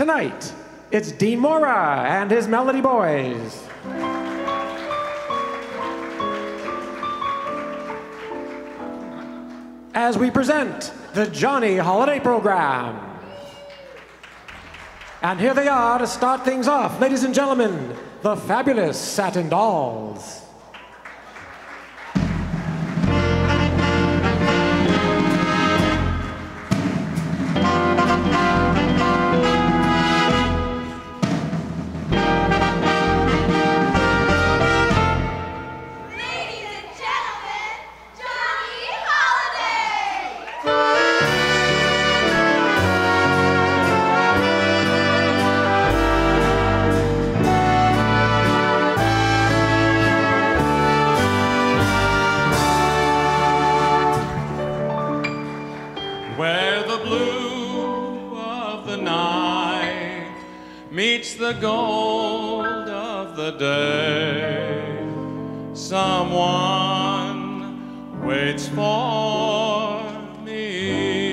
Tonight, it's Dean Mora and his Melody Boys. As we present the Johnny Holiday Program. And here they are to start things off, ladies and gentlemen, the fabulous Satin Dolls. The gold of the day, someone waits for me.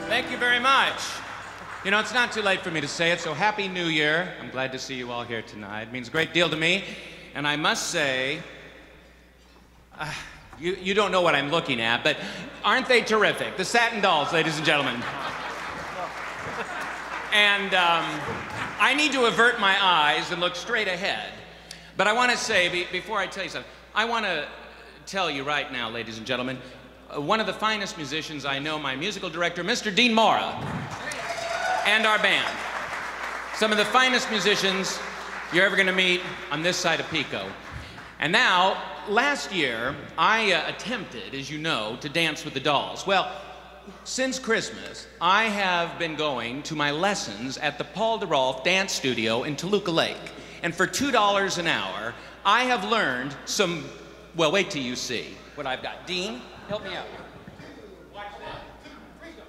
Thank you very much. You know, it's not too late for me to say it, so Happy New Year. I'm glad to see you all here tonight. It means a great deal to me, and I must say, you don't know what I'm looking at, but aren't they terrific? The Satin Dolls, ladies and gentlemen. And I need to avert my eyes and look straight ahead. But I want to say, before I tell you something, I want to tell you right now, ladies and gentlemen, one of the finest musicians I know, my musical director, Mr. Dean Mora, and our band. Some of the finest musicians you're ever going to meet on this side of Pico. And now, last year, I attempted, as you know, to dance with the dolls. Well, since Christmas, I have been going to my lessons at the Paul DeRolf Dance Studio in Toluca Lake. And for $2 an hour, I have learned some, well, wait till you see what I've got. Dean, help me out. Watch that. 2, 3, go.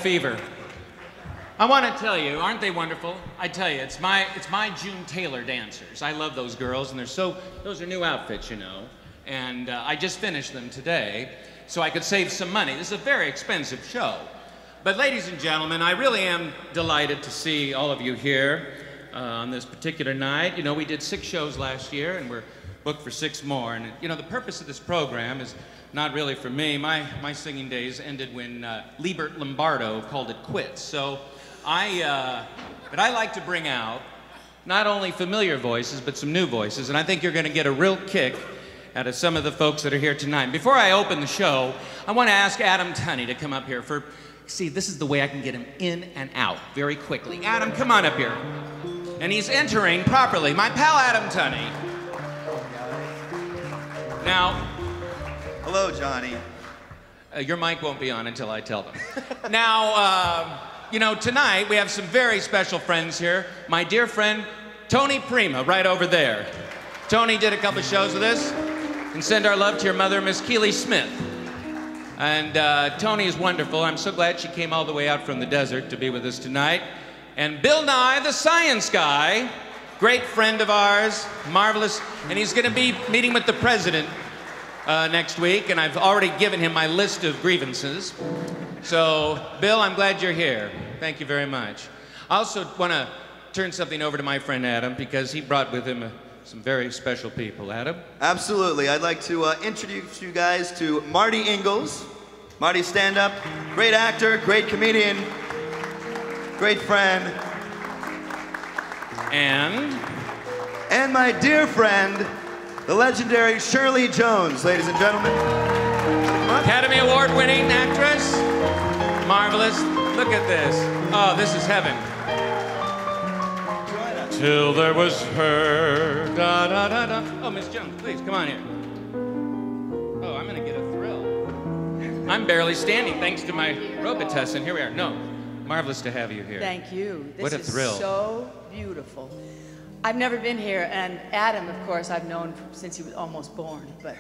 Fever. I want to tell you, aren't they wonderful? I tell you, it's my June Taylor dancers. I love those girls, and those are new outfits, you know. And I just finished them today, so I could save some money. This is a very expensive show. But ladies and gentlemen, I really am delighted to see all of you here on this particular night. You know, we did 6 shows last year, and we're booked for 6 more. And you know, the purpose of this program is not really for me. My singing days ended when Liebert Lombardo called it quits. So but I like to bring out not only familiar voices, but some new voices. And I think you're going to get a real kick out of some of the folks that are here tonight. Before I open the show, I want to ask Adam Tunney to come up here for, see, this is the way I can get him in and out very quickly. Adam, come on up here. And he's entering properly. My pal Adam Tunney. Now, hello, Johnny. Your mic won't be on until I tell them. Now, you know, tonight we have some very special friends here. My dear friend, Tony Prima, right over there. Tony did a couple of shows with us. And send our love to your mother, Miss Keely Smith. And Tony is wonderful. I'm so glad she came all the way out from the desert to be with us tonight. And Bill Nye, the science guy, great friend of ours, marvelous. And he's going to be meeting with the president next week, and I've already given him my list of grievances. So, Bill, I'm glad you're here. Thank you very much. I also want to turn something over to my friend Adam, because he brought with him some very special people. Adam? Absolutely. I'd like to introduce you guys to Marty Ingalls. Marty, stand up. Great actor, great comedian, great friend. And my dear friend, the legendary Shirley Jones, ladies and gentlemen. Academy Award-winning actress. Marvelous. Look at this. Oh, this is heaven. Till there was her. Da, da, da, da. Oh, Miss Jones, please, come on here. Oh, I'm going to get a thrill. I'm barely standing thanks to my Robitussin. Here we are. No, marvelous to have you here. Thank you. What a thrill. This is so beautiful. I've never been here, and Adam, of course, I've known since he was almost born, but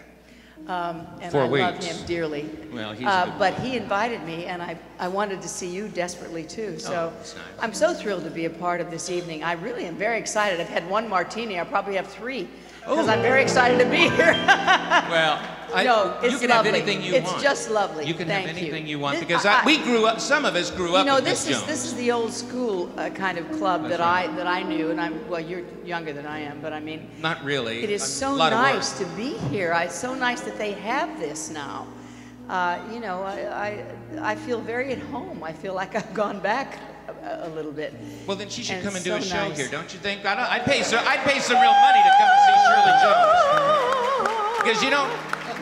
and 4 I weeks. love him dearly. Well, he's a good but he invited me, and I wanted to see you desperately too. So that's nice. I'm so thrilled to be a part of this evening. I really am very excited. I've had 1 martini. I'll probably have 3 because I'm very excited to be here. Well, no, it's you can lovely. have anything you want. It's just lovely. You can Thank have anything you, you want, This- because we grew up. Some of us grew up with Miss Jones. This is the old school kind of club That's that I knew, and well, you're younger than I am, but I mean, Not really. it is A so lot of work. nice to be here. It's so nice that they have this now. You know, I feel very at home. I feel like I've gone back a little bit. Well, then she should And come and do so a show nice. here, don't you think? I'd pay some real money to come and see Shirley Jones. Because, you know,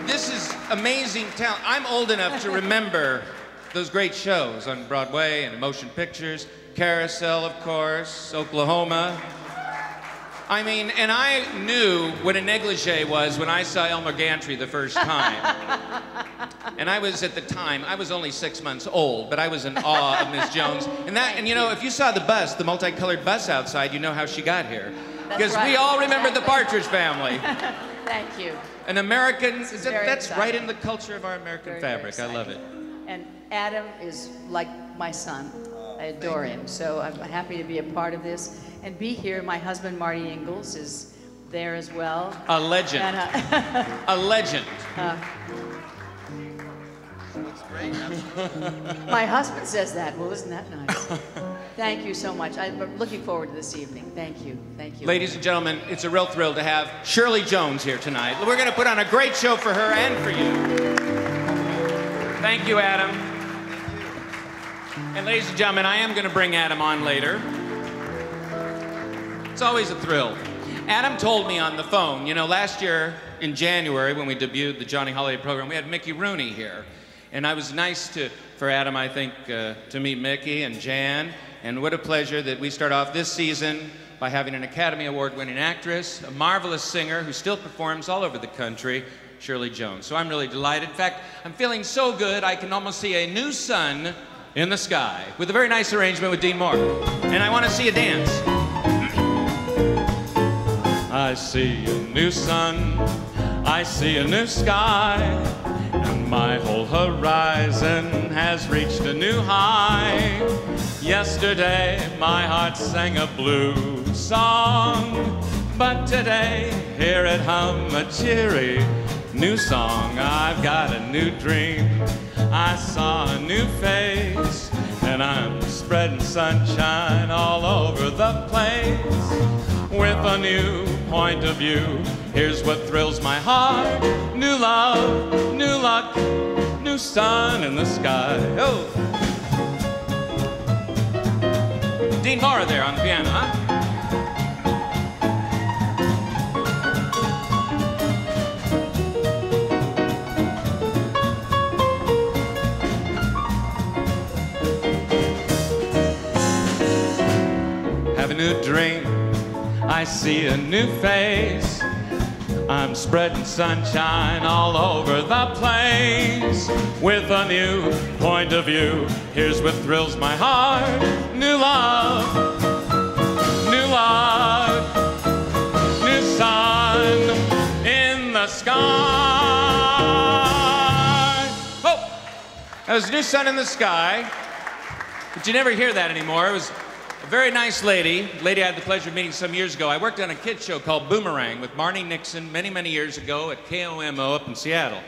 this is amazing talent. I'm old enough to remember those great shows on Broadway and motion pictures. Carousel, of course, Oklahoma. I mean, and I knew what a negligee was when I saw Elmer Gantry the first time. And I was, at the time, I was only 6 months old, but I was in awe of Miss Jones. And you know, if you saw the bus, the multicolored bus outside, you know how she got here. Because we all remember the Partridge Family. Thank you. An American, This is very that's exciting. right in the culture of our American Very, fabric. very I love it. exciting. And Adam is like my son. I adore him. So I'm happy to be a part of this and be here. My husband, Marty Ingalls, is there as well. A legend. And, A legend. my husband says that. Well, isn't that nice? Thank you so much. I'm looking forward to this evening. Thank you. Thank you. Ladies and gentlemen, it's a real thrill to have Shirley Jones here tonight. We're going to put on a great show for her and for you. Thank you, Adam. And ladies and gentlemen, I am going to bring Adam on later. It's always a thrill. Adam told me on the phone, you know, last year in January when we debuted the Johnny Holiday program, we had Mickey Rooney here. And I was nice for Adam, I think, to meet Mickey and Jan. And what a pleasure that we start off this season by having an Academy Award-winning actress, a marvelous singer who still performs all over the country, Shirley Jones. So I'm really delighted. In fact, I'm feeling so good I can almost see a new sun in the sky with a very nice arrangement with DEAN MORA. And I want to see a dance. I see a new sun, I see a new sky, and my whole horizon has reached a new high. Yesterday my heart sang a blue song, but today hear it hum a cheery new song. I've got a new dream, I saw a new face, and I'm spreading sunshine all over the place. With a new point of view, here's what thrills my heart. New love, new luck, new sun in the sky. Oh! DEAN MORA there on the piano, huh? Have a new dream, I see a new face. I'm spreading sunshine all over the place. With a new point of view, here's what thrills my heart. New love, new luck, new sun in the sky. Oh! That was New Sun in the Sky, but you never hear that anymore. It was a very nice lady I had the pleasure of meeting some years ago. I worked on a kids show called Boomerang with Marnie Nixon many, many years ago at KOMO up in Seattle.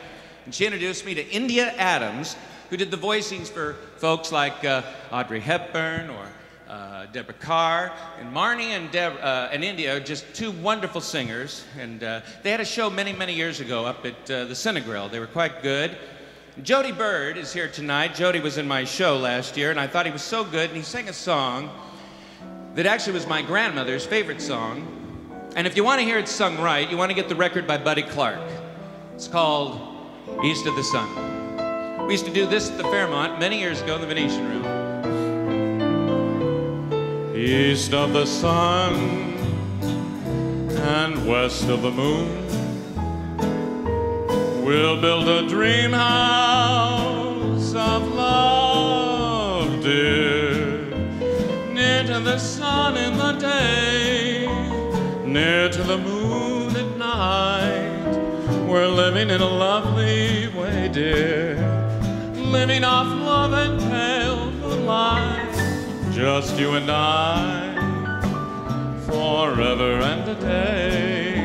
And she introduced me to India Adams, who did the voicings for folks like Audrey Hepburn or Deborah Carr. And Marnie and India are just two wonderful singers. And they had a show many, many years ago up at the Cinegrill. They were quite good. Jody Bird is here tonight. Jody was in my show last year, and I thought he was so good. And he sang a song that actually was my grandmother's favorite song. And if you want to hear it sung right, you want to get the record by Buddy Clark. It's called East of the Sun. We used to do this at the Fairmont many years ago in the Venetian Room. East of the sun and west of the moon, we'll build a dream house of love, dear, near to the sun in the day, near to the moon at night. We're living in a lovely way, dear, living off love and pale moonlight, just you and I, forever and a day.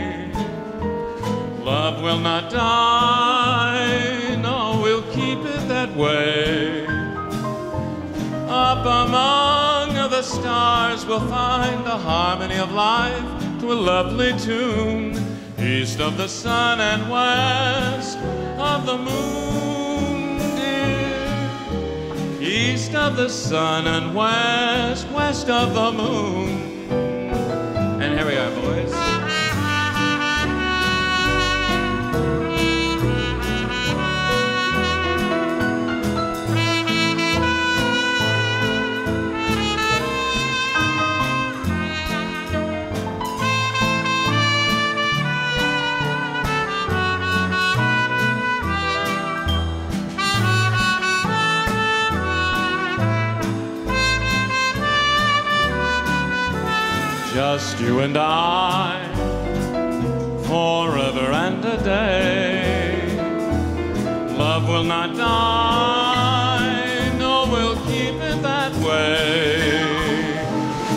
Love will not die, no, we'll keep it that way. Up among the stars we'll find the harmony of life to a lovely tune. East of the sun and west of the moon, dear. East of the sun and west of the moon. And here we are, boys. Just you and I, forever and a day. Love will not die, no, we'll keep it that way.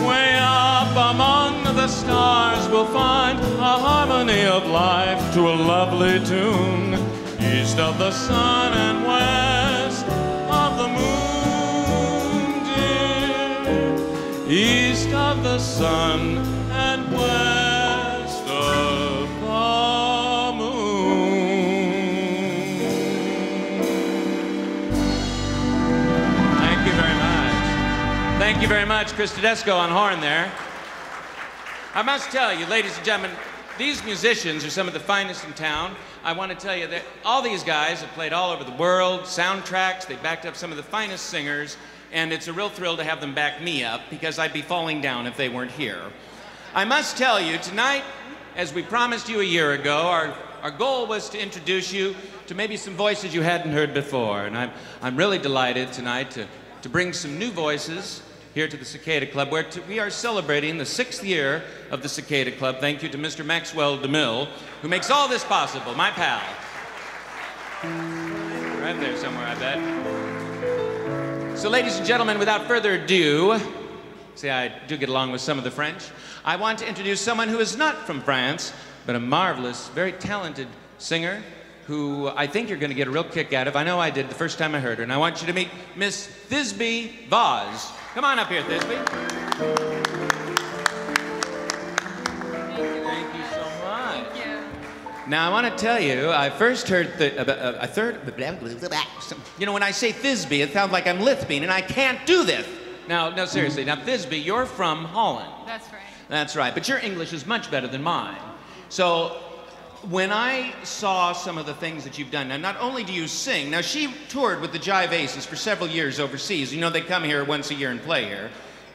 Way up among the stars we'll find a harmony of life to a lovely tune. East of the sun and west of the moon, dear. East of the sun and west of the moon. Thank you very much. Thank you very much, Chris Tedesco on horn there. I must tell you, ladies and gentlemen, these musicians are some of the finest in town. I want to tell you that all these guys have played all over the world, soundtracks, they backed up some of the finest singers, and it's a real thrill to have them back me up because I'd be falling down if they weren't here. I must tell you, tonight, as we promised you a year ago, our goal was to introduce you to maybe some voices you hadn't heard before, and I'm really delighted tonight to bring some new voices here to the Cicada Club, where we are celebrating the 6th year of the Cicada Club. Thank you to Mr. Maxwell Demille, who makes all this possible, my pal. Right there somewhere, I bet. So, ladies and gentlemen, without further ado, see, I do get along with some of the French. I want to introduce someone who is not from France, but a marvelous, very talented singer who I think you're going to get a real kick out of. I know I did the first time I heard her, and I want you to meet Miss Thisbe Vaz. Come on up here, Thisbe. Thank you so much. Thank you. Now, I want to tell you, I first heard you know, when I say Thisbe, it sounds like I'm Lithbean, and I can't do this. Now, no, seriously. Now, Thisbe, you're from Holland. That's right. That's right. But your English is much better than mine. So, when I saw some of the things that you've done, now not only do you sing, now she toured with the Jive Aces for several years overseas. You know, they come here once a year and play here.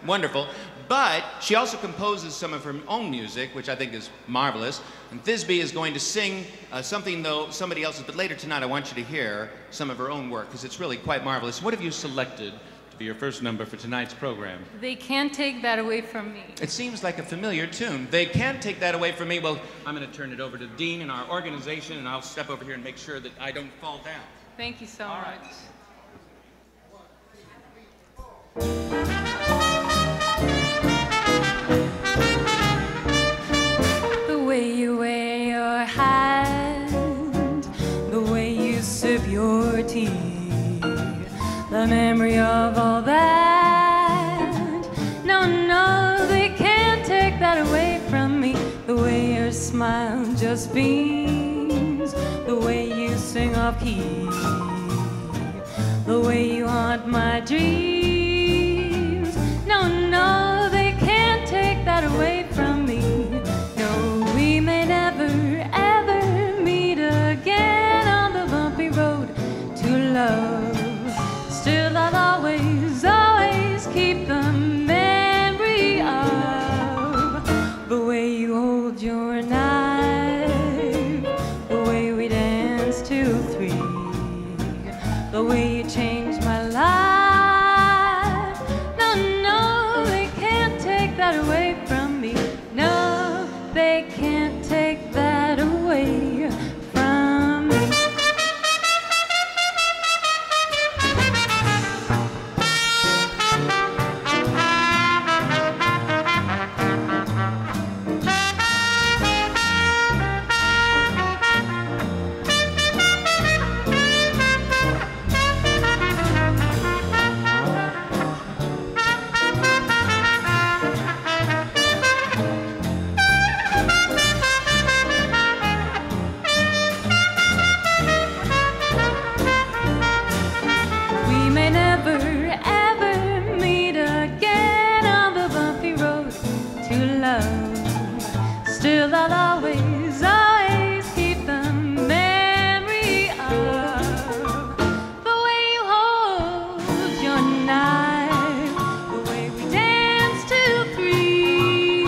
Wonderful. But she also composes some of her own music, which I think is marvelous. And Thisbe is going to sing something, though, somebody else's. But later tonight, I want you to hear some of her own work, because it's really quite marvelous. What have you selected to be your first number for tonight's program? They can't take that away from me. It seems like a familiar tune. They can't take that away from me. Well, I'm going to turn it over to Dean and our organization, and I'll step over here and make sure that I don't fall down. Thank you so much. the memory of all that. No, no, they can't take that away from me. The way your smile just beams, the way you sing off key, the way you haunt my dreams. No, no, they can't take that away from me. No, we may never, ever meet again on the bumpy road to love. Still I'll always, always keep the memory of the way you hold your knife, the way we dance till 3, the way you changed my life. No, no, they can't take that away from me. No, they can't take that away from me. We may never, ever meet again on the bumpy road to love. Still I'll always, always keep the memory of the way you hold your knife, the way we dance till 3,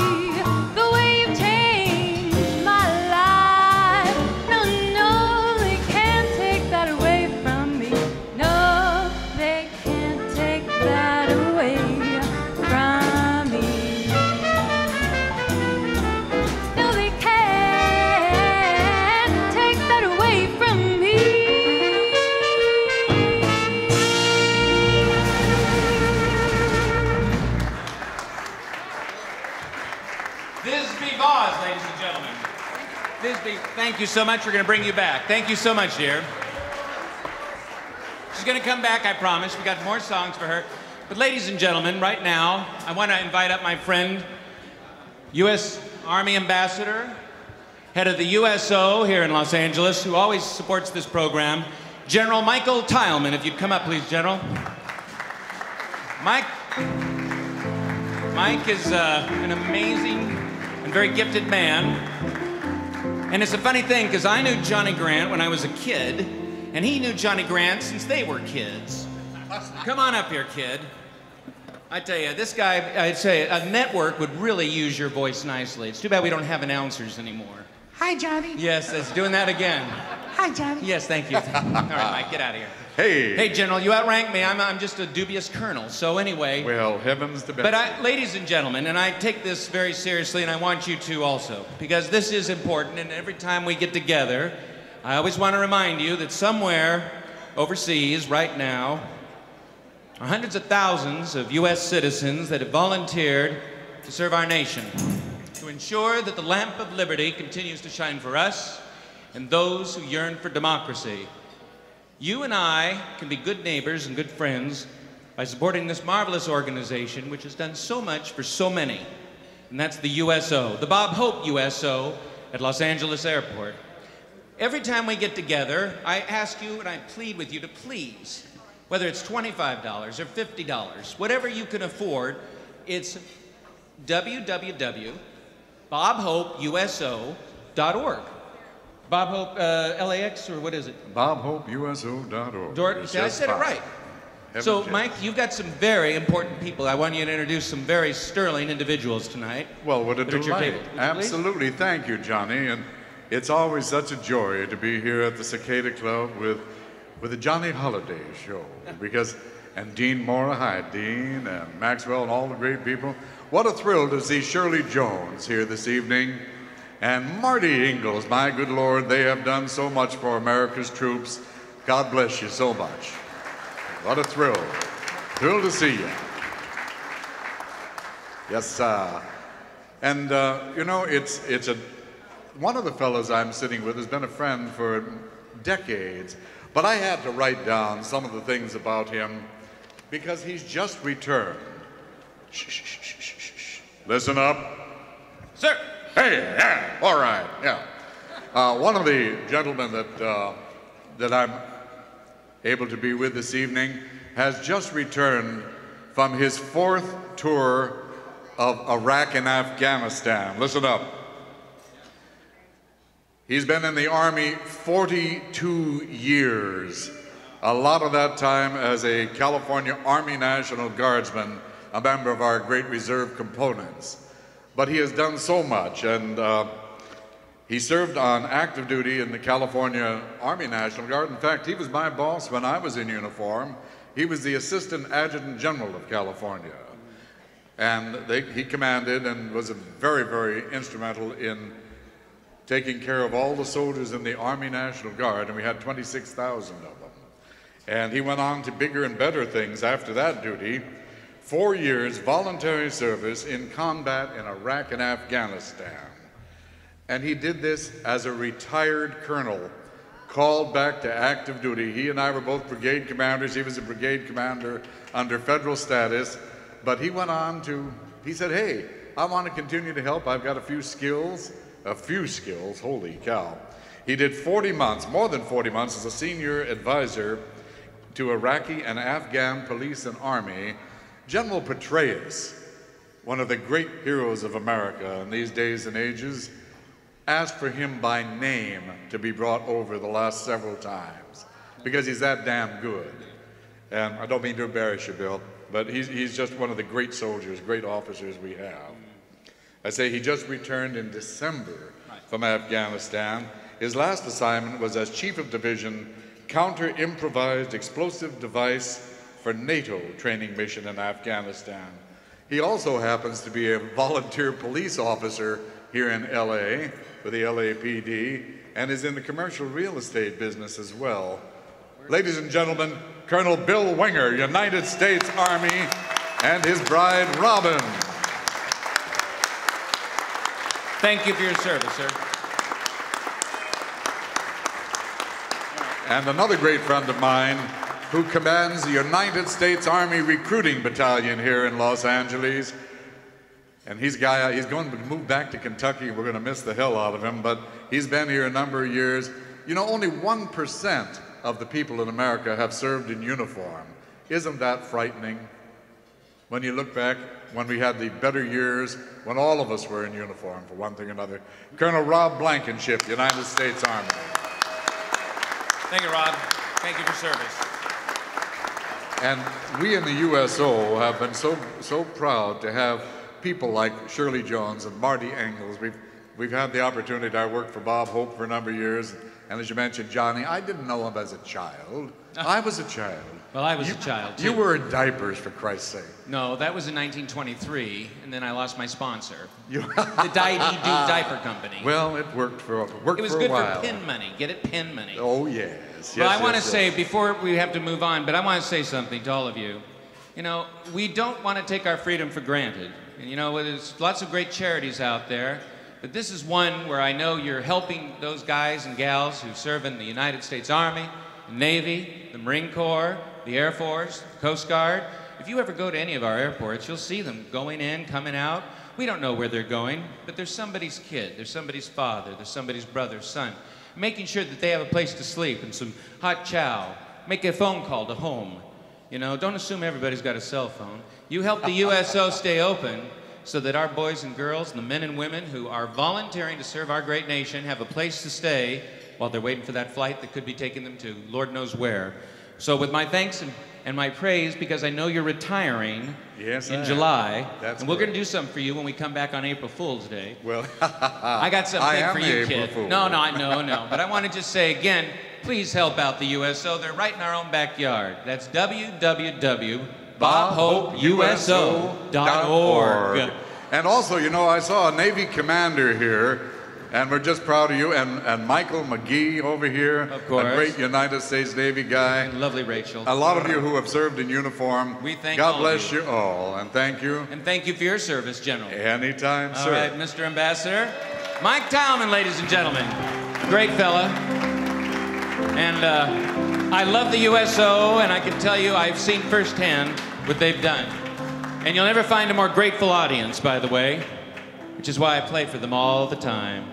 the way you changed my life. No, no, they can't take that away from me. No, they can't take that away from me. No, they can't take that away from me. Thisbe Vaz, ladies and gentlemen. Thisbe, thank you so much. We're going to bring you back. Thank you so much, dear. She's going to come back, I promise. We got more songs for her. But ladies and gentlemen, right now, I want to invite up my friend, U.S. Army Ambassador, head of the USO here in Los Angeles, who always supports this program, General Michael Tileman. If you'd come up, please, General. Mike is an amazing and very gifted man. And it's a funny thing, because I knew Johnny Grant when I was a kid, and he knew Johnny Grant since they were kids. Come on up here, kid. I tell you, this guy, I'd say a network would really use your voice nicely. It's too bad we don't have announcers anymore. Hi, Johnny. Yes, it's doing that again. Hi, Johnny. Yes, thank you. All right, Mike, get out of here. Hey. Hey, General, you outrank me. I'm just a dubious colonel. So anyway. Well, heavens to But ladies and gentlemen, and I take this very seriously, and I want you to also, because this is important, and every time we get together, I always want to remind you that somewhere overseas right now are hundreds of thousands of U.S. citizens that have volunteered to serve our nation, to ensure that the lamp of liberty continues to shine for us and those who yearn for democracy. You and I can be good neighbors and good friends by supporting this marvelous organization which has done so much for so many, and that's the USO, the Bob Hope USO at Los Angeles Airport. Every time we get together, I ask you and I plead with you to please, whether it's $25 or $50, whatever you can afford, it's www.bobhopeuso.org. Bob Hope, LAX, or what is it? BobHopeUSO.org. See, I said it right. So, Mike, you've got some very important people. I want you to introduce some very sterling individuals tonight. Well, what a that are at your delight. table. Absolutely. Thank you, Johnny. And it's always such a joy to be here at the Cicada Club with the Johnny Holiday Show. And Dean Mora, hi, Dean, and Maxwell, and all the great people. What a thrill to see Shirley Jones here this evening. And Marty Ingalls, my good Lord, they have done so much for America's troops. God bless you so much. What a thrill. Thrill to see you. Yes, and you know, one of the fellows I'm sitting with has been a friend for decades, but I had to write down some of the things about him because he's just returned. Shh, shh, shh, shh, shh, shh. Listen up. Sir. Hey, yeah, all right, yeah. One of the gentlemen that I'm able to be with this evening has just returned from his 4th tour of Iraq and Afghanistan. Listen up. He's been in the Army 42 years. A lot of that time as a California Army National Guardsman, a member of our great reserve components. But he has done so much, and he served on active duty in the California Army National Guard. In fact, he was my boss when I was in uniform. He was the Assistant Adjutant General of California. And he commanded and was very, very instrumental in taking care of all the soldiers in the Army National Guard, and we had 26,000 of them. And he went on to bigger and better things after that duty. 4 years voluntary service in combat in Iraq and Afghanistan. And he did this as a retired colonel, called back to active duty. He and I were both brigade commanders. He was a brigade commander under federal status. But he went on to, he said, hey, I want to continue to help. I've got a few skills, holy cow. He did 40 months, more than 40 months, as a senior advisor to Iraqi and Afghan police and army. General Petraeus, one of the great heroes of America in these days and ages, asked for him by name to be brought over the last several times because he's that damn good. And I don't mean to embarrass you, Bill, but he's just one of the great soldiers, great officers we have. I say he just returned in December from Afghanistan. His last assignment was as Chief of Division, Counter-Improvised Explosive Device for NATO training mission in Afghanistan. He also happens to be a volunteer police officer here in LA for the LAPD and is in the commercial real estate business as well. Ladies and gentlemen, Colonel Bill Winger, United States Army, and his bride, Robin. Thank you for your service, sir. And another great friend of mine who commands the United States Army Recruiting Battalion here in Los Angeles. And he's going to move back to Kentucky. We're going to miss the hell out of him, but he's been here a number of years. You know, only 1% of the people in America have served in uniform. Isn't that frightening? When you look back, when we had the better years, when all of us were in uniform for one thing or another. Colonel Rob Blankenship, United States Army. Thank you, Rob. Thank you for service. And we in the USO have been so proud to have people like Shirley Jones and Marty Engels. We've had the opportunity. I worked for Bob Hope for a number of years, and as you mentioned, Johnny, I didn't know him as a child. I was a child. Well, I was a child, too. You were in diapers, for Christ's sake. No, that was in 1923, and then I lost my sponsor. The Diaper Company. Well, it worked for a while. It was good for pin money. Get it? Pin money. Oh, yes. Well, I want to say, before we have to move on, but I want to say something to all of you. You know, we don't want to take our freedom for granted. And, you know, there's lots of great charities out there, but this is one where I know you're helping those guys and gals who serve in the United States Army, the Navy, the Marine Corps, the Air Force, the Coast Guard. If you ever go to any of our airports, you'll see them going in, coming out. We don't know where they're going, but there's somebody's kid, there's somebody's father, there's somebody's brother, son, making sure that they have a place to sleep and some hot chow. Make a phone call to home. You know, don't assume everybody's got a cell phone. You help the USO stay open so that our boys and girls and the men and women who are volunteering to serve our great nation have a place to stay while they're waiting for that flight that could be taking them to Lord knows where. So with my thanks and my praise, because I know you're retiring in July, and we're going to do something for you when we come back on April Fool's Day. Well, I got something for you, kid. No. But I want to just say again, please help out the USO. They're right in our own backyard. That's www.bobhopeuso.org. And also, you know, I saw a Navy commander here, and we're just proud of you, and Michael McGee over here, of course, a great United States Navy guy. And lovely Rachel. A lot of you who have served in uniform. We thank God bless you all, and thank you. And thank you for your service, General. Anytime, sir. All right, Mr. Ambassador. Mike Talman, ladies and gentlemen. Great fella. And I love the USO, and I can tell you I've seen firsthand what they've done. And you'll never find a more grateful audience, by the way, which is why I play for them all the time.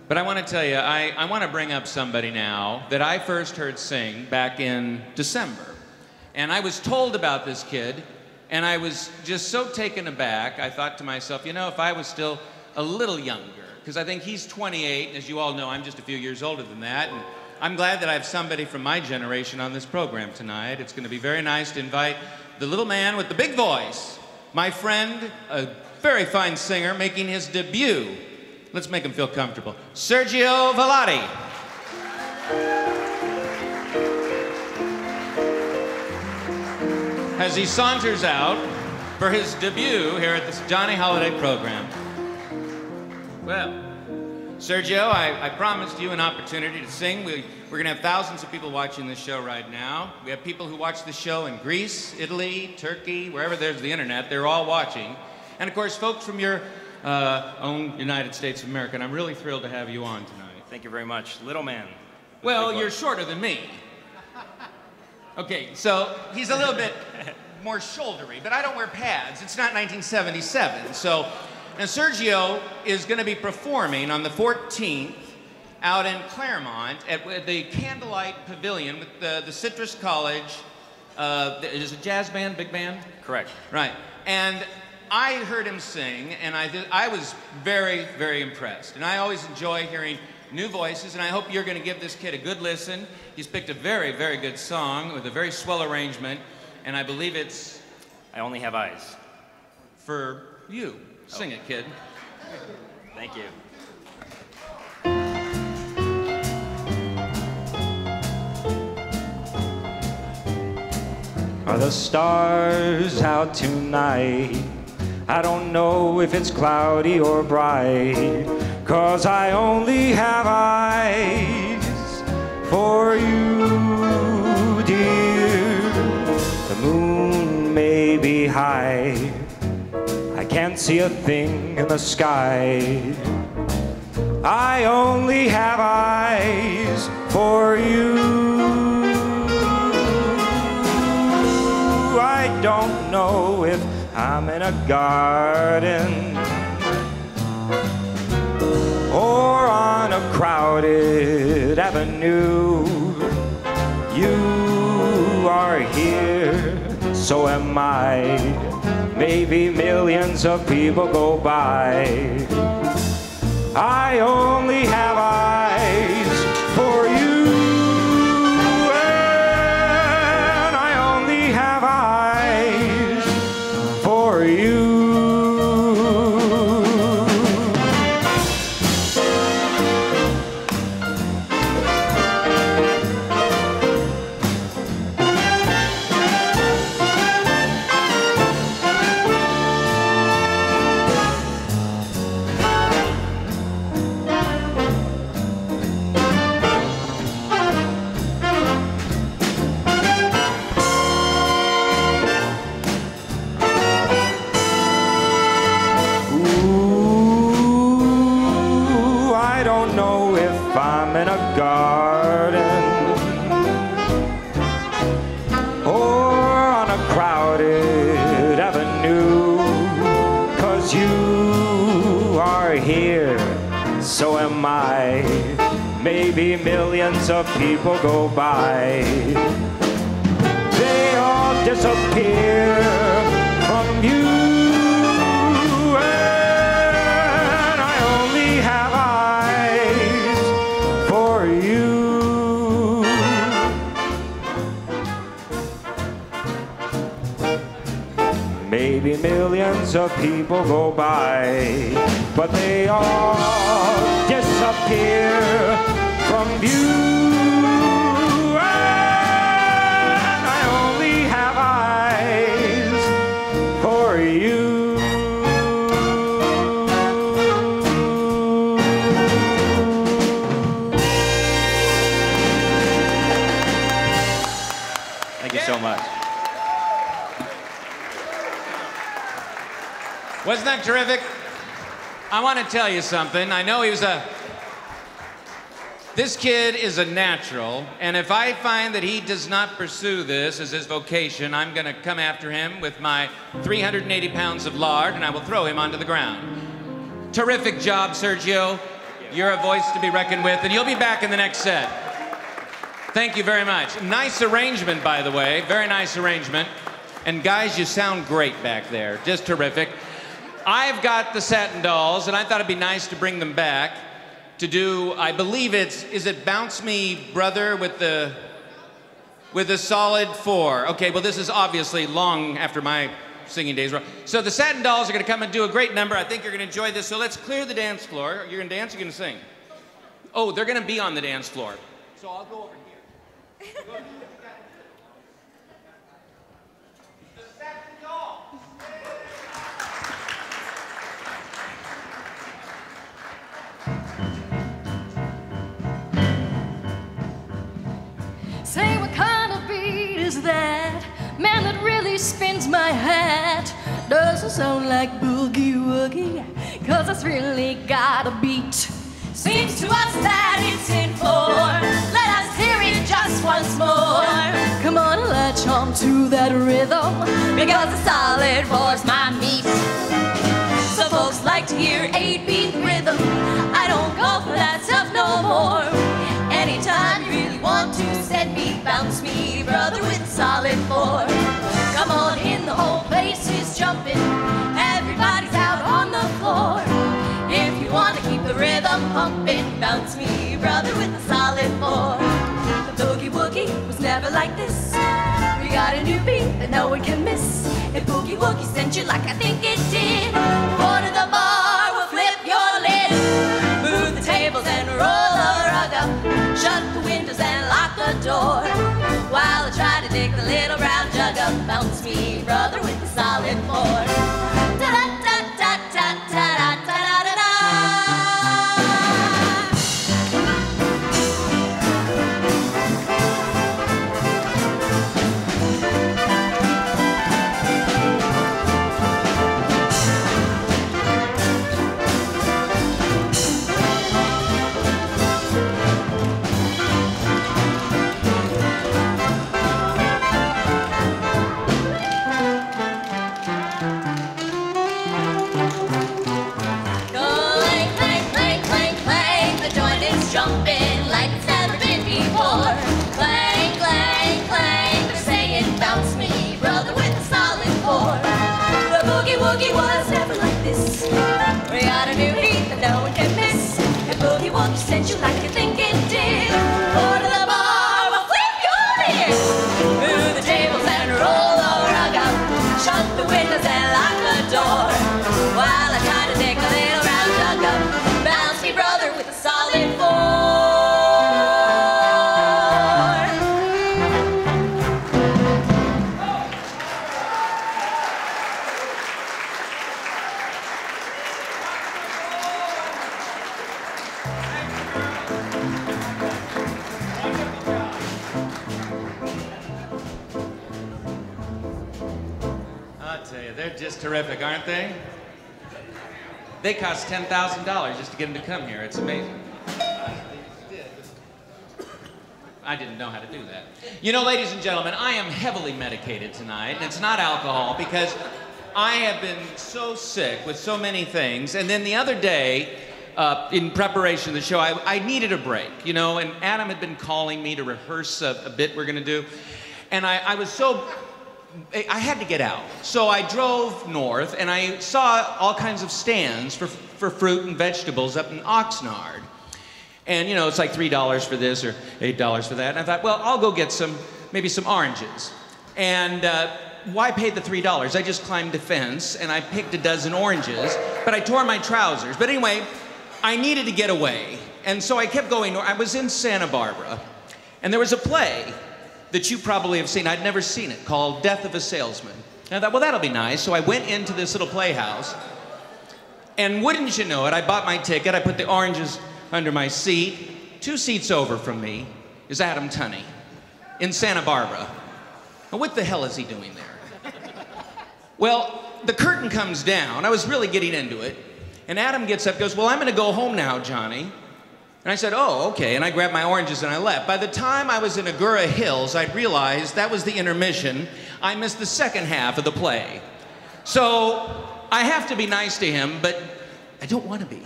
But I want to tell you, I want to bring up somebody now that I first heard sing back in December. And I was told about this kid, and I was just so taken aback, I thought to myself, you know, if I was still a little younger, because I think he's 28, and as you all know, I'm just a few years older than that, and I'm glad that I have somebody from my generation on this program tonight. It's going to be very nice to invite the little man with the big voice, my friend, a very fine singer, making his debut. Let's make him feel comfortable. Sergio Vellatti. As he saunters out for his debut here at this Johnny Holiday program. Well, Sergio, I promised you an opportunity to sing. We're going to have thousands of people watching this show right now. We have people who watch the show in Greece, Italy, Turkey, wherever there's the internet. They're all watching. And of course, folks from your own United States of America. And I'm really thrilled to have you on tonight. Thank you very much. Little man. Well, you're shorter than me. Okay, so he's a little bit more shouldery, but I don't wear pads. It's not 1977, so... Now, Sergio is going to be performing on the 14th out in Claremont at the Candlelight Pavilion with the Citrus College. Is it a jazz band, big band? Correct. Right. And I heard him sing, and I was very, very impressed. And I always enjoy hearing new voices, and I hope you're going to give this kid a good listen. He's picked a very, very good song with a very swell arrangement, and I believe it's... I Only Have Eyes. For you. Sing it, kid. Thank you. Are the stars out tonight? I don't know if it's cloudy or bright, 'cause I only have eyes for you, dear. The moon may be high, I can't see a thing in the sky. I only have eyes for you. I don't know if I'm in a garden or on a crowded avenue. You are here, so am I. Maybe millions of people go by. I only have eyes for you, and I only have eyes for you. So am I. Maybe millions of people go by. They all disappear from you, and I only have eyes for you. Maybe millions of people go by, but they all disappear from view, and I only have eyes for you. Thank you so much. Wasn't that terrific? I want to tell you something. I know he was a This kid is a natural, and if I find that he does not pursue this as his vocation, I'm gonna come after him with my 380 pounds of lard, and I will throw him onto the ground. Terrific job, Sergio. You're a voice to be reckoned with, and you'll be back in the next set. Thank you very much. Nice arrangement, by the way. Very nice arrangement. And guys, you sound great back there. Just terrific. I've got the Satin Dolls, and I thought it'd be nice to bring them back to do, I believe is it Bounce Me Brother with the solid 4. Okay, well this is obviously long after my singing days. So the Satin Dolls are gonna come and do a great number. I think you're gonna enjoy this. So let's clear the dance floor. You're gonna dance, you're gonna sing. Oh, they're gonna be on the dance floor. So I'll go over here. The Satin Dolls. Say, what kind of beat is that? Man, that really spins my hat. Doesn't sound like boogie woogie, 'cause it's really got a beat. Seems to us that it's in 4. Let us hear it just once more. Come on, latch on to that rhythm, because the solid 4's my meat. So folks like to hear 8-beat rhythm. I don't go for that stuff no more. Anytime you really want to send me, bounce me, brother, with a solid 4. Come on in, the whole place is jumping. Everybody's out on the floor. If you want to keep the rhythm pumping, bounce me, brother, with a solid 4. The boogie woogie was never like this. We got a new beat that no one can miss. If boogie woogie sent you like I think it did, go to the bar, we'll flip your lid. Move the tables and roll the rug up. Shut the windows and lock the door. While I try to dig the little brown jug up, bounce me, brother, with a solid 4. Da-da-da-da-da-da-da-da-da-da-da. Jumping like it's never been before. Clang, clang, clang. They're saying, bounce me, brother, with a solid 4. The boogie woogie was never like this. We got a new beat that no one can miss. The boogie woogie sent you like you think it did. Go to the bar, we'll flip your lid. Move the tables and roll the rug up. Shut the windows and lock the door. While I try to dig a little round jug up, bounce me, brother, with a solid 4. I'll tell you, they're just terrific, aren't they? They cost $10,000 just to get them to come here. It's amazing. I didn't know how to do that. You know, ladies and gentlemen, I am heavily medicated tonight, and it's not alcohol, because I have been so sick with so many things. And then the other day, in preparation of the show, I needed a break, you know, and Adam had been calling me to rehearse a bit we're gonna do. And I was so, I had to get out. So I drove north, and I saw all kinds of stands for fruit and vegetables up in Oxnard. And, you know, it's like $3 for this or $8 for that. And I thought, well, I'll go get maybe some oranges. And why pay the $3? I just climbed a fence, and I picked a dozen oranges, but I tore my trousers. But anyway, I needed to get away. And so I kept going. I was in Santa Barbara, and there was a play that you probably have seen. I'd never seen it, called Death of a Salesman. And I thought, well, that'll be nice. So I went into this little playhouse, and wouldn't you know it, I bought my ticket, I put the oranges under my seat. 2 seats over from me is Adam Tunney in Santa Barbara. Now, what the hell is he doing there? Well, the curtain comes down. I was really getting into it. And Adam gets up, goes, well, I'm gonna go home now, Johnny. And I said, oh, okay, and I grabbed my oranges and I left. By the time I was in Agoura Hills, I'd realized that was the intermission. I missed the second half of the play. So I have to be nice to him, but I don't want to be.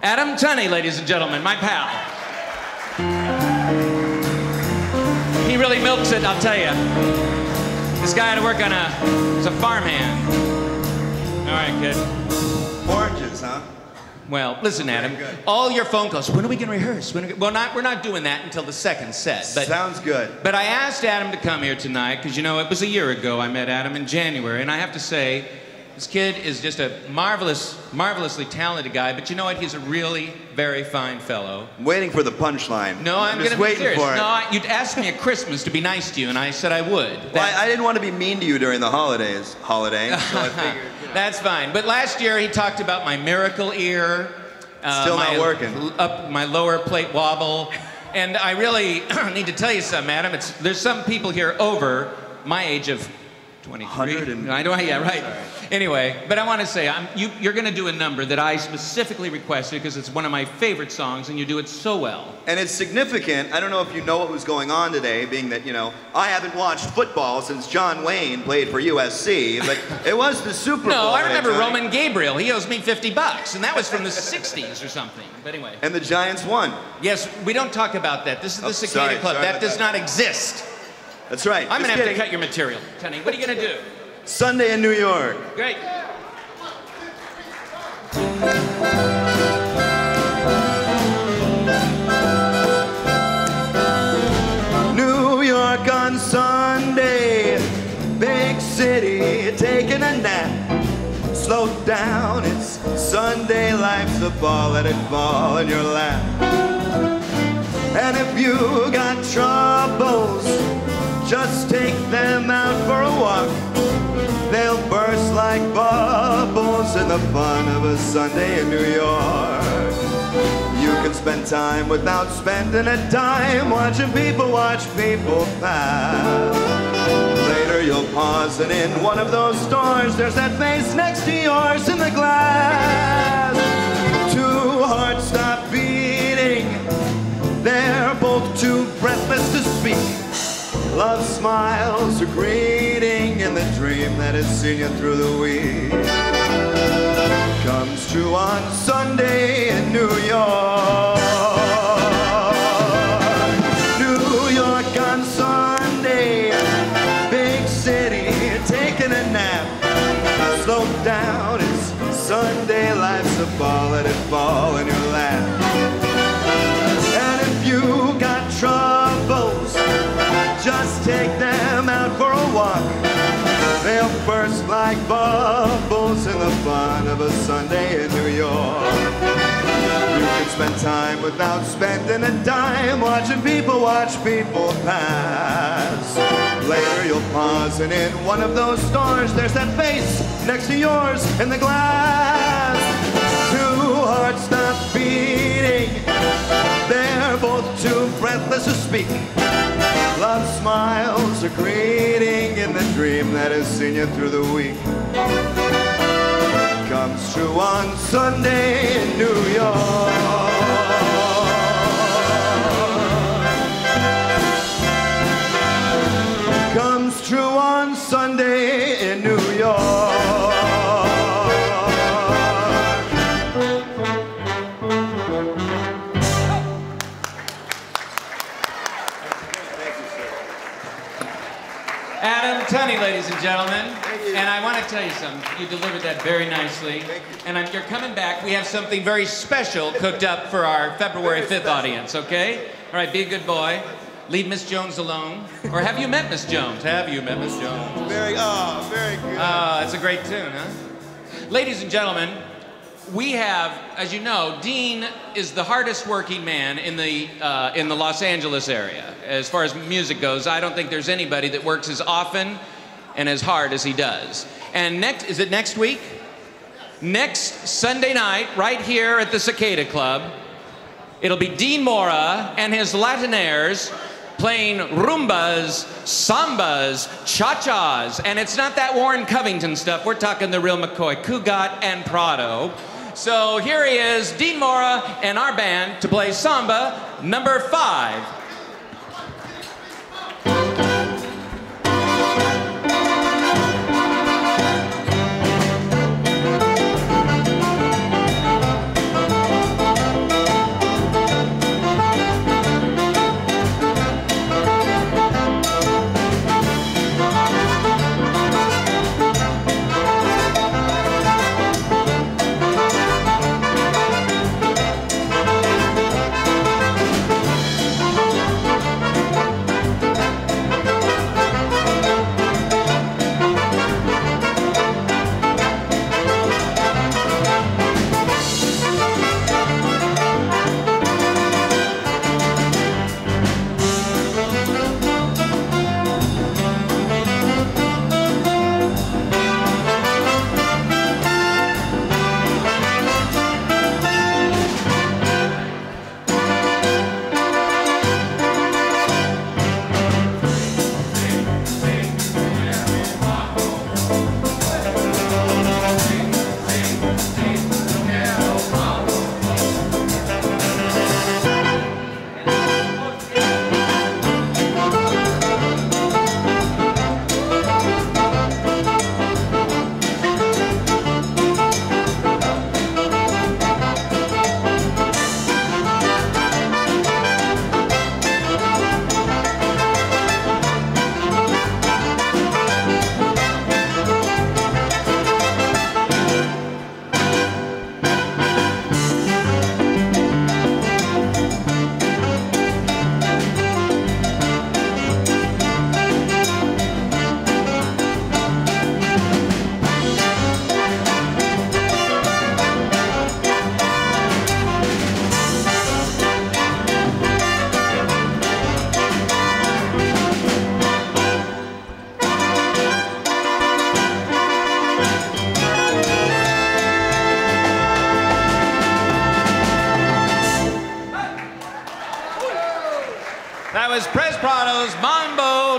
Adam Tunney, ladies and gentlemen, my pal. He really milks it, I'll tell you. This guy had to work on he's a farmhand. All right, kid. Oranges, huh? Well, listen, Adam, all your phone calls, when are we going to rehearse? Well, we're not doing that until the second set. But, sounds good. But I asked Adam to come here tonight because, you know, it was a year ago I met Adam in January, and I have to say, this kid is just a marvelously talented guy, but you know what? He's a really very fine fellow. I'm waiting for the punchline. No, I'm going to be serious. For it. No, you'd asked me at Christmas to be nice to you, and I said I would. Well, I didn't want to be mean to you during the holiday, so I figured, you know. That's fine. But last year he talked about my miracle ear. Still not working. My lower plate wobble. And I really need to tell you something, Adam. There's some people here over my age of 23. I don't. Yeah, right. Anyway, but I want to say, you're going to do a number that I specifically requested because it's one of my favorite songs, and you do it so well. And it's significant. I don't know if you know what was going on today, being that, you know, I haven't watched football since John Wayne played for USC, but it was the Super Bowl. No, I remember Roman Gabriel. He owes me $50, and that was from the 60s or something. But anyway. And the Giants won. Yes, we don't talk about that. This is the Cicada Club. That does not exist. That's right. I'm going to have to cut your material. Tunney, what are you going to do? Sunday in New York. Great. New York on Sunday, big city, taking a nap. Slow down, it's Sunday, life's a ball, let it fall in your lap. And if you got troubles, just take them out for a walk. They'll burst like bubbles in the fun of a Sunday in New York. You can spend time without spending a dime, watching people watch people pass. Later you'll pause and in one of those stores, there's that face next to yours in the glass. Two hearts stop beating, they're both too breathless to speak. Love smiles, a greeting, and the dream that has seen you through the week comes true on Sunday in New York. New York on Sunday, big city, taking a nap. Slow down, it's Sunday, life's a ball, let it fall in your lap. And if you got troubles, just take them out for a walk. They'll burst like bubbles in the fun of a Sunday in New York. You can spend time without spending a dime, watching people watch people pass. Later you'll pause and in one of those stores, there's that face next to yours in the glass. Two hearts stop beating, they're both too breathless to speak. Love smiles, a greeting in the dream that has seen you through the week comes true on Sunday in New York. Comes true on Sunday in New York. Adam Tunney, ladies and gentlemen. And I want to tell you something. You delivered that very nicely. And you're coming back. We have something very special cooked up for our February 5th audience, okay? All right, be a good boy. Leave Miss Jones alone. Or have you met Miss Jones? Have you met Miss Jones? Very good. It's a great tune, huh? Ladies and gentlemen, we have, as you know, Dean is the hardest working man in the Los Angeles area. As far as music goes, I don't think there's anybody that works as often and as hard as he does. And is it next week? Next Sunday night, right here at the Cicada Club, it'll be Dean Mora and his Latinaires playing rumbas, sambas, cha-chas, and it's not that Warren Covington stuff. We're talking the real McCoy, Cugat and Prado. So here he is, Dean Mora and our band to play Samba number 5.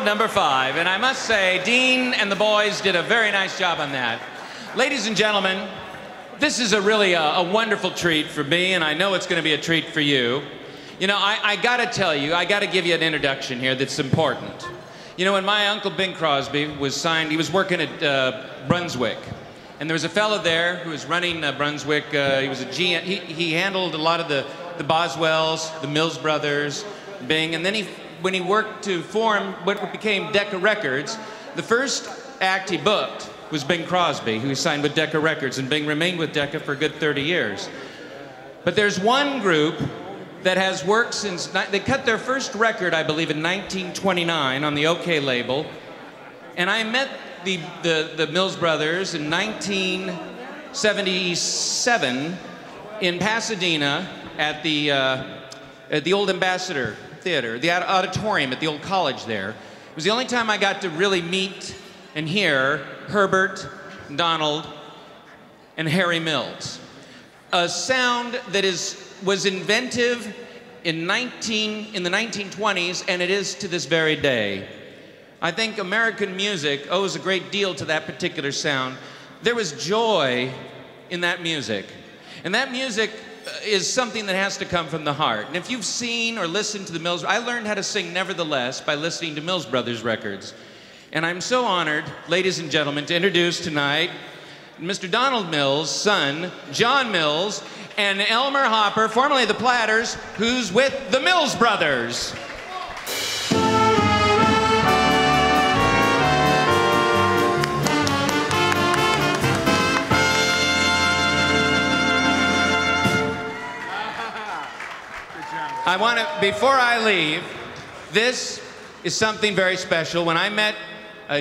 Number 5, and I must say, Dean and the boys did a very nice job on that. Ladies and gentlemen, this is really a wonderful treat for me, and I know it's going to be a treat for you. You know, I got to tell you, I got to give you an introduction here that's important. You know, when my uncle Bing Crosby was signed, he was working at Brunswick, and there was a fellow there who was running Brunswick. He was a GM. He handled a lot of the Boswells, the Mills Brothers, Bing, and then when he worked to form what became Decca Records, the first act he booked was Bing Crosby, who signed with Decca Records, and Bing remained with Decca for a good 30 years. But there's one group that has worked since, they cut their first record, I believe, in 1929 on the OK label, and I met the Mills Brothers in 1977 in Pasadena at the old Ambassador Theater, the auditorium at the old college there. It was the only time I got to really meet and hear Herbert, Donald, and Harry Mills. A sound that was inventive in the 1920s, and it is to this very day. I think American music owes a great deal to that particular sound. There was joy in that music, and that music is something that has to come from the heart. And if you've seen or listened to the Mills, I learned how to sing Nevertheless by listening to Mills Brothers records. And I'm so honored, ladies and gentlemen, to introduce tonight Mr. Donald Mills' son, John Mills, and Elmer Hopper, formerly the Platters, who's with the Mills Brothers. I want to, before I leave, this is something very special. When I met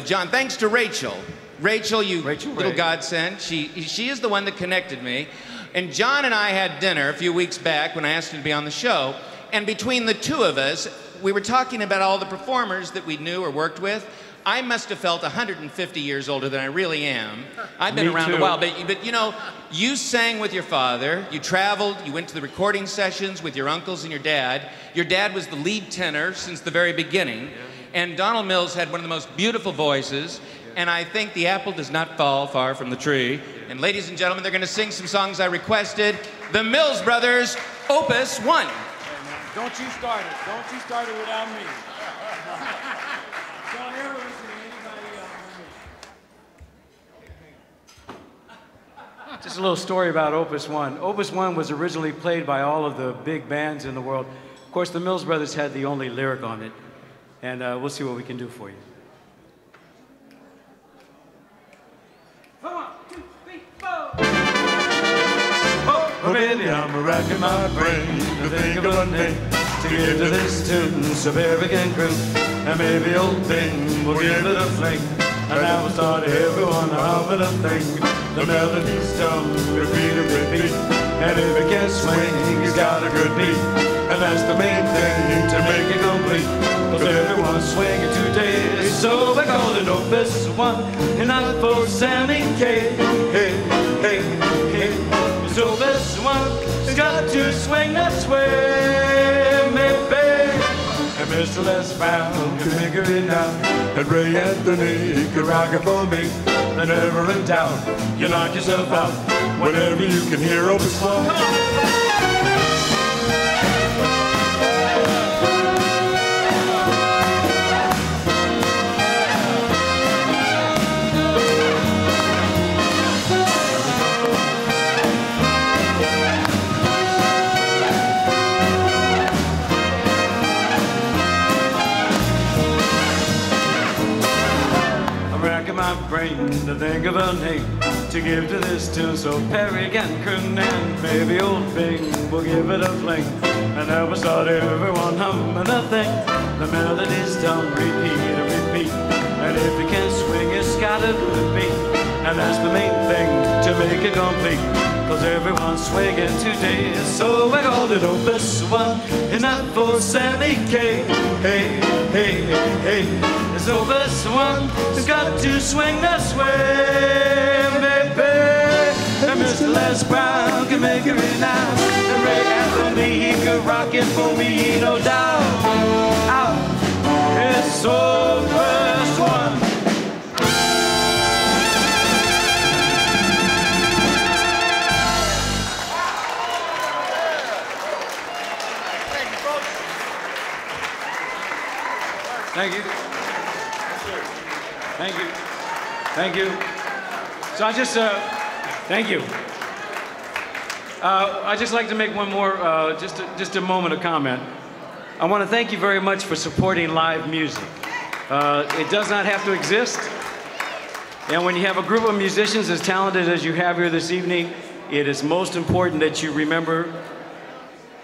John, thanks to Rachel. Rachel, you little godsend. She is the one that connected me. And John and I had dinner a few weeks back when I asked him to be on the show. And between the two of us, we were talking about all the performers that we knew or worked with. I must have felt 150 years older than I really am. I've been around a while, but you know, you sang with your father, you traveled, you went to the recording sessions with your uncles and your dad. Your dad was the lead tenor since the very beginning. And Donald Mills had one of the most beautiful voices. and I think the apple does not fall far from the tree. And ladies and gentlemen, they're going to sing some songs I requested. The Mills Brothers, Opus 1. Hey, don't you start it. Don't you start it without me. Don't ever listen to anybody else. Just a little story about Opus 1. Opus 1 was originally played by all of the big bands in the world. Of course, the Mills Brothers had the only lyric on it. And we'll see what we can do for you. 1, 2, 3, 4. Oh, baby, I'm racking my brain to think of a name to give to this tune so very can groove. And maybe old thing will give it a fling. And now we'll start everyone humming a thing. The melody's dumb, repeat and repeat. And if it can swing, he's got a good beat. And that's the main thing to make it complete. Cause everyone's swinging today. So we call it Opus 1 and not for Sammy K. Hey, hey, hey. It's Opus 1. It's got to swing that sway, maybe. And Mr. Les Brown can figure it out. And Ray Anthony, he can rock it for me. And never in doubt, you knock yourself out whenever you can hear Opus 1. My brain to think of a name to give to this tune so Perry can croon and maybe old Bing will give it a fling and then we'll start everyone humming a thing. The melody's done, repeat and repeat, and if you can swing it's got a good beat, and that's the main thing to make it complete. Cause everyone's swinging today, so we called it Opus 1 and not for Sammy K. Hey, hey, hey, it's Opus 1. It's got to swing that sway, baby. And Mr. Les Brown can make it right now. And Ray Anthony, he could rock it for me, no doubt. Out, it's Opus 1. Thank you. Thank you. Thank you. So I just, thank you. I'd just like to make one more, just a moment of comment. I want to thank you very much for supporting live music. It does not have to exist. And when you have a group of musicians as talented as you have here this evening, it is most important that you remember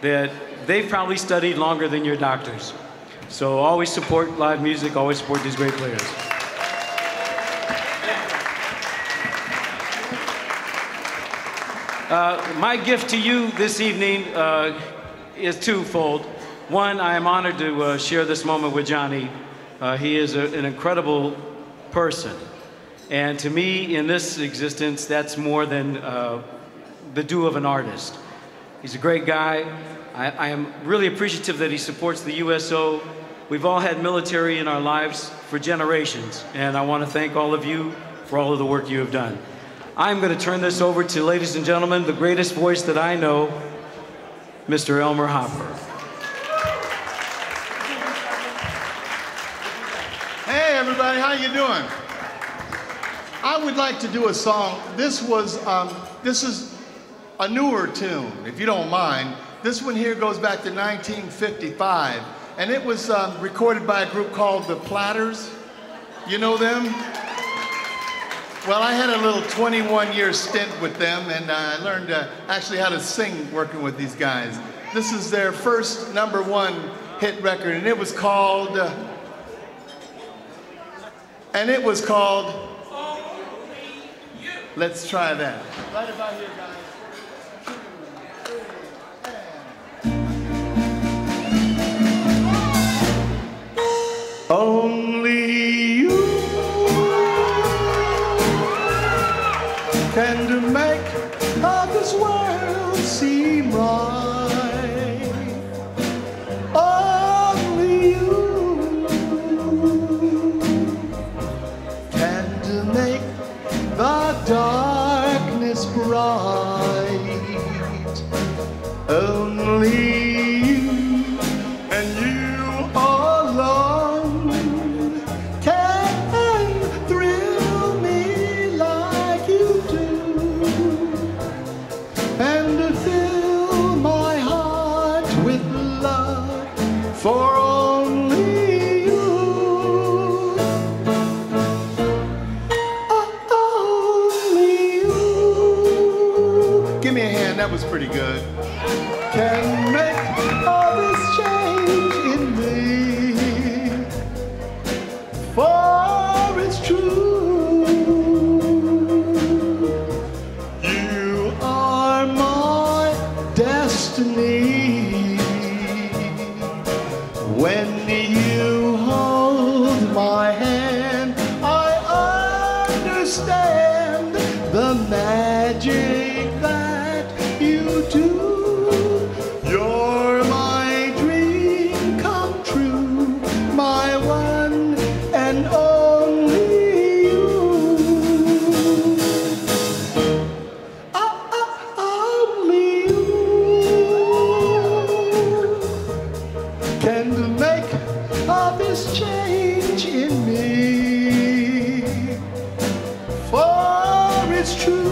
that they've probably studied longer than your doctors. So always support live music, always support these great players. My gift to you this evening is twofold. One, I am honored to share this moment with Johnny. He is an incredible person. And to me, in this existence, that's more than the due of an artist. He's a great guy. I am really appreciative that he supports the USO. We've all had military in our lives for generations, and I want to thank all of you for all of the work you have done. I'm going to turn this over to, ladies and gentlemen, the greatest voice that I know, Mr. Elmer Hopper. Hey everybody, how you doing? I would like to do a song. This is a newer tune, if you don't mind. This one here goes back to 1955, and it was recorded by a group called the Platters. You know them? Well, I had a little 21-year stint with them, and I learned actually how to sing working with these guys. This is their first #1 hit record, and it was called, Let's try that. Right about here, guys. Only you can make all this world seem right. Only you can darkness bright, only you and you alone can thrill me like you do, and fill my heart with love for only you. Only you. Give me a hand, that was pretty good. Can make all this change in me, for it's true. You are my destiny. When you hold my hand, I understand the magic that you do. You're my dream come true, my one and only you. Only you can make all this change in me, for it's true.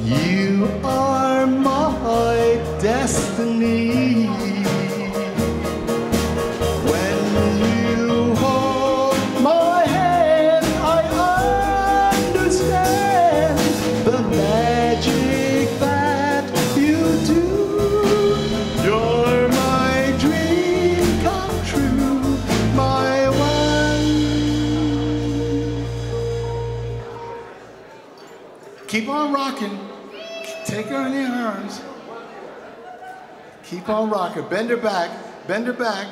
You are my destiny. When you hold my hand, I understand the magic that you do. You're my dream come true, my one. Keep on rocking. Take her in your arms. Keep on rocking. Bend her back. Bend her back.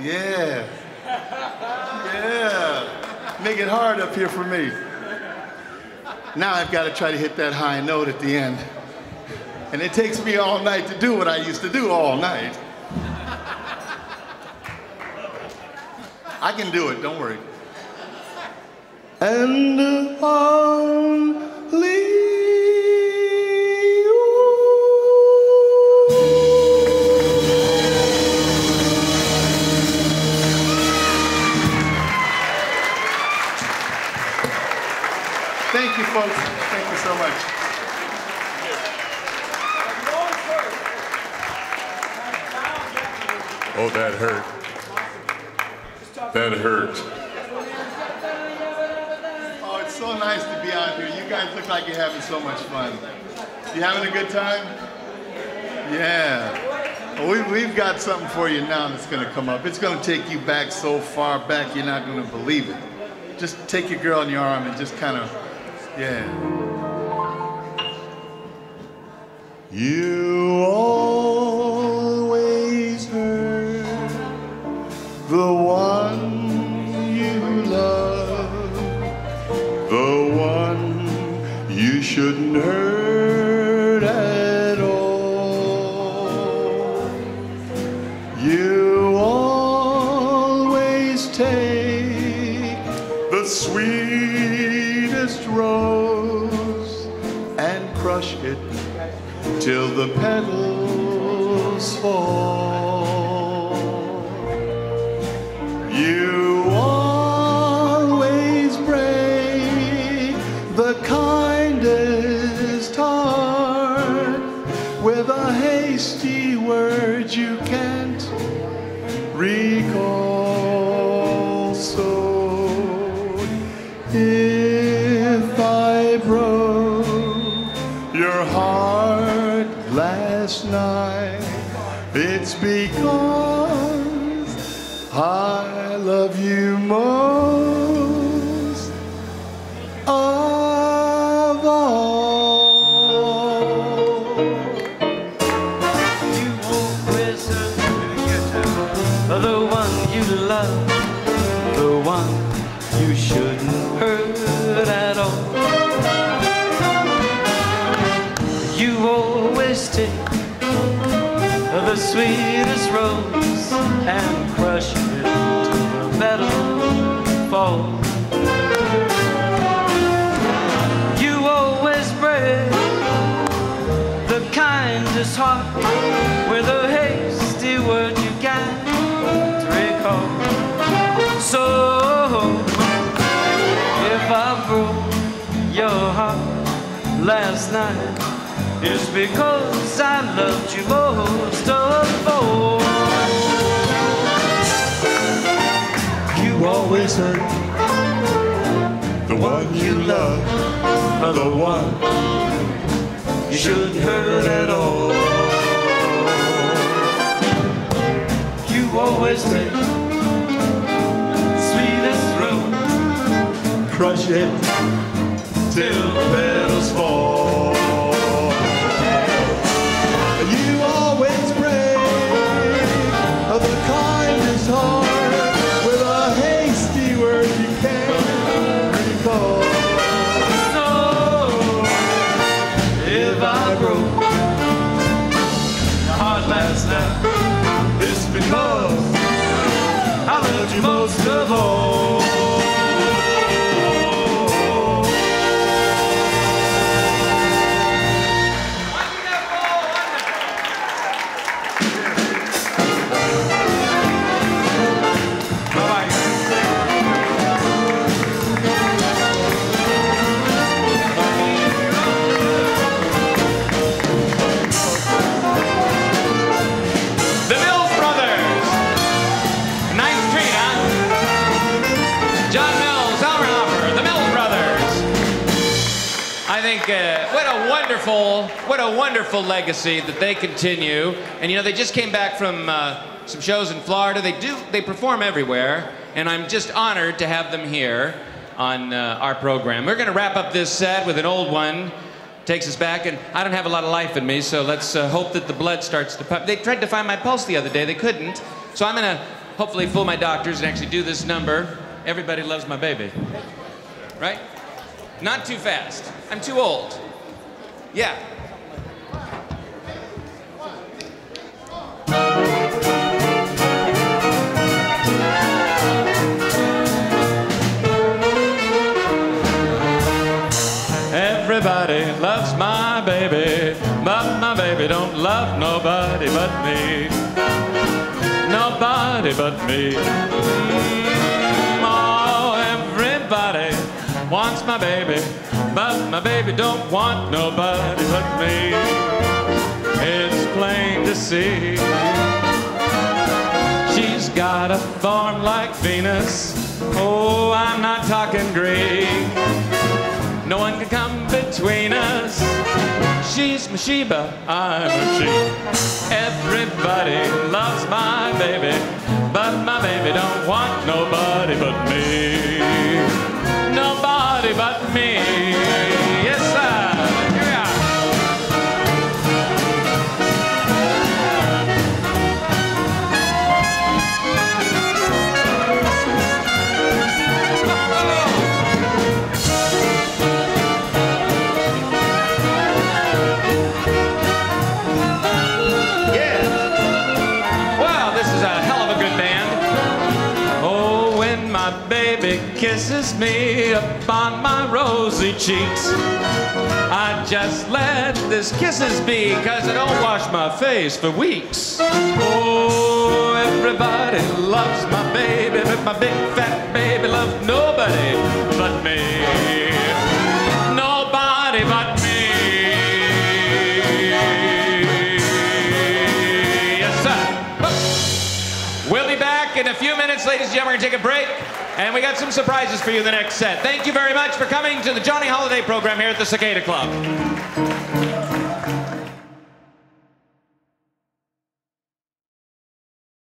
Yeah. Yeah. Make it hard up here for me. Now I've got to try to hit that high note at the end. And it takes me all night to do what I used to do all night. I can do it, don't worry. And only you. Thank you, folks. Thank you so much. Oh, that hurt. That hurt. Oh, it's so nice to be out here. You guys look like you're having so much fun. You having a good time? Yeah. Well, we've got something for you now that's going to come up. It's going to take you back so far back you're not going to believe it. Just take your girl in your arm and just kind of, yeah. You always hurt the one you love, the one you shouldn't hurt at all. You always take the sweetest rose and crush it till the petals fall. You always break the kindest heart with a hasty word you can't recall. So if I broke your heart last night, it's because I love you most of all. You always hurt the one you love, the one you shouldn't hurt at all. You always take the sweetest rose and crush it to the petals fall. You always break the kindest heart with a hasty word you can't recall. So if I broke your heart last night, it's because I loved you most of all. You always hurt the one you love, or the one you shouldn't hurt at all. You always take sweetest room, crush it till the petals fall. You always break the kindest heart with a hasty word you can't recall. So if I broke your heart last night, it's because I loved you most of all. What a wonderful legacy that they continue. And you know, they just came back from some shows in Florida. They perform everywhere, and I'm just honored to have them here on our program. We're going to wrap up this set with an old one. Takes us back, and I don't have a lot of life in me, so let's hope that the blood starts to pump. They tried to find my pulse the other day. They couldn't. So I'm going to hopefully fool my doctors and actually do this number. Everybody loves my baby. Right? Not too fast. I'm too old. Yeah. Everybody loves my baby, but my baby don't love nobody but me. Nobody but me. Oh, everybody wants my baby, but my baby don't want nobody but me. It's plain to see. She's got a form like Venus. Oh, I'm not talking Greek. No one can come between us. She's my Sheba, I'm a sheep. Everybody loves my baby, but my baby don't want nobody but me. Nobody but me. Yes, sir. Here we are. Kisses me upon my rosy cheeks. I just let this kisses be, 'cause I don't wash my face for weeks. Oh, everybody loves my baby, but my big fat baby loves nobody but me. Nobody but me. Yes, sir. We'll be back in a few minutes, ladies and gentlemen. We're gonna take a break. And we got some surprises for you in the next set. Thank you very much for coming to the Johnny Holiday program here at the Cicada Club.